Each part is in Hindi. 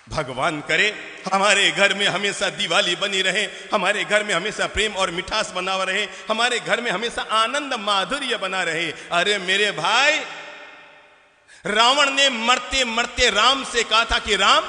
भगवान करे हमारे घर में हमेशा दिवाली बनी रहे, हमारे घर में हमेशा प्रेम और मिठास बना हुआ रहे, हमारे घर में हमेशा आनंद माधुर्य बना रहे। अरे मेरे भाई, रावण ने मरते मरते राम से कहा था कि राम,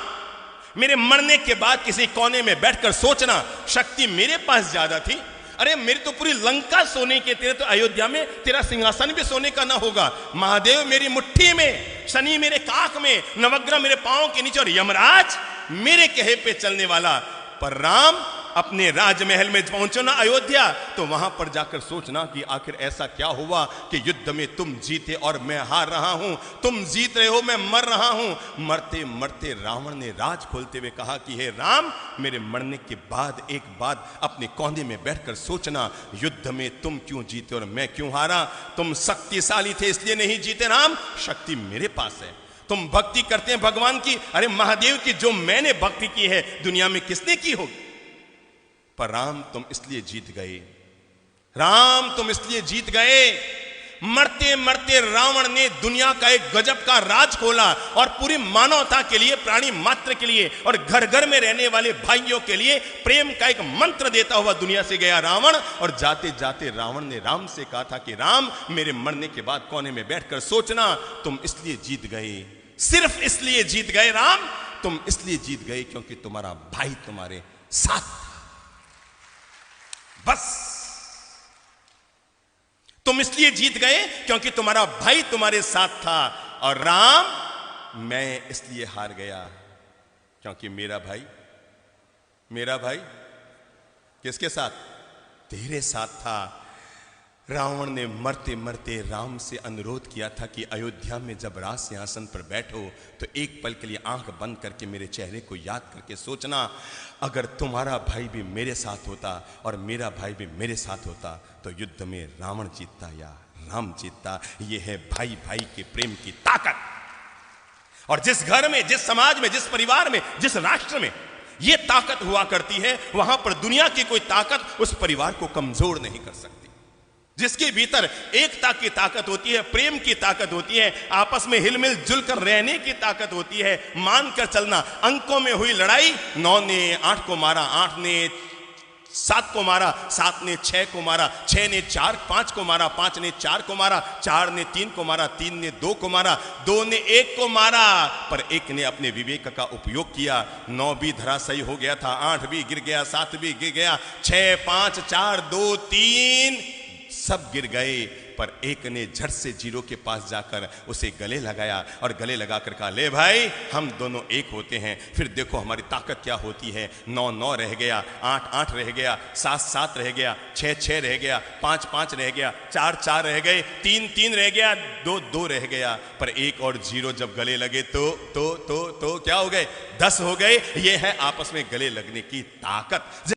मेरे मरने के बाद किसी कोने में बैठकर सोचना, शक्ति मेरे पास ज्यादा थी। अरे मेरी तो पूरी लंका सोने की, तेरे तो अयोध्या में तेरा सिंहासन भी सोने का ना होगा। महादेव मेरी मुट्ठी में, शनि मेरे काख में, नवग्रह मेरे पांव के नीचे और यमराज मेरे कहे पे चलने वाला। पर राम अपने राजमहल में पहुंचो ना अयोध्या, तो वहां पर जाकर सोचना कि आखिर ऐसा क्या हुआ कि युद्ध में तुम जीते और मैं हार रहा हूं, तुम जीत रहे हो मैं मर रहा हूं। मरते मरते रावण ने राज खोलते हुए कहा कि हे राम, मेरे मरने के बाद एक बात अपने कोने में बैठकर सोचना, युद्ध में तुम क्यों जीते और मैं क्यों हारा। तुम शक्तिशाली थे इसलिए नहीं जीते राम, शक्ति मेरे पास है। तुम भक्ति करते हैं भगवान की, अरे महादेव की जो मैंने भक्ति की है दुनिया में किसने की होगी। पर राम तुम इसलिए जीत गए, राम तुम इसलिए जीत गए। मरते मरते रावण ने दुनिया का एक गजब का राज खोला और पूरी मानवता के लिए, प्राणी मात्र के लिए और घर घर में रहने वाले भाइयों के लिए प्रेम का एक मंत्र देता हुआ दुनिया से गया रावण। और जाते जाते रावण ने राम से कहा था कि राम, मेरे मरने के बाद कोने में बैठकर सोचना, तुम इसलिए जीत गए, सिर्फ इसलिए जीत गए राम, तुम इसलिए जीत गए क्योंकि तुम्हारा भाई तुम्हारे साथ, बस तुम इसलिए जीत गए क्योंकि तुम्हारा भाई तुम्हारे साथ था। और राम, मैं इसलिए हार गया क्योंकि मेरा भाई किसके साथ, तेरे साथ था। रावण ने मरते मरते राम से अनुरोध किया था कि अयोध्या में जब राज सिंहासन पर बैठो तो एक पल के लिए आंख बंद करके मेरे चेहरे को याद करके सोचना, अगर तुम्हारा भाई भी मेरे साथ होता और मेरा भाई भी मेरे साथ होता तो युद्ध में रावण जीतता या राम जीतता। यह है भाई भाई के प्रेम की ताकत। और जिस घर में, जिस समाज में, जिस परिवार में, जिस राष्ट्र में यह ताकत हुआ करती है, वहां पर दुनिया की कोई ताकत उस परिवार को कमजोर नहीं कर सकती। जिसके भीतर एकता की ताकत होती है, प्रेम की ताकत होती है, आपस में हिलमिल जुलकर रहने की ताकत होती है, मानकर चलना। अंकों में हुई लड़ाई, 9 ने 8 को मारा, 8 ने 7 को मारा, 7 ने 6 को मारा, 6 ने 5 को मारा, 5 ने 4 को मारा, 4 ने 3 को मारा, 3 ने 2 को मारा, 2 ने 1 को मारा। पर एक ने अपने विवेक का उपयोग किया, 9 भी धराशायी हो गया था, 8 भी गिर गया, 7 भी गिर गया, 6 5 4 2 3 सब गिर गए। पर एक ने झट से जीरो के पास जाकर उसे गले लगाया और गले लगाकर कहा, ले भाई, हम दोनों एक होते हैं, फिर देखो हमारी ताकत क्या होती है। 9 9 रह गया, 8 8 रह गया, 7 7 रह गया, 6 6 रह गया, 5 5 रह गया, 4 4 रह गए, 3 3 रह गया, 2 2 रह गया। पर एक और जीरो जब गले लगे तो क्या हो गए, 10 हो गए। ये है आपस में गले लगने की ताकत।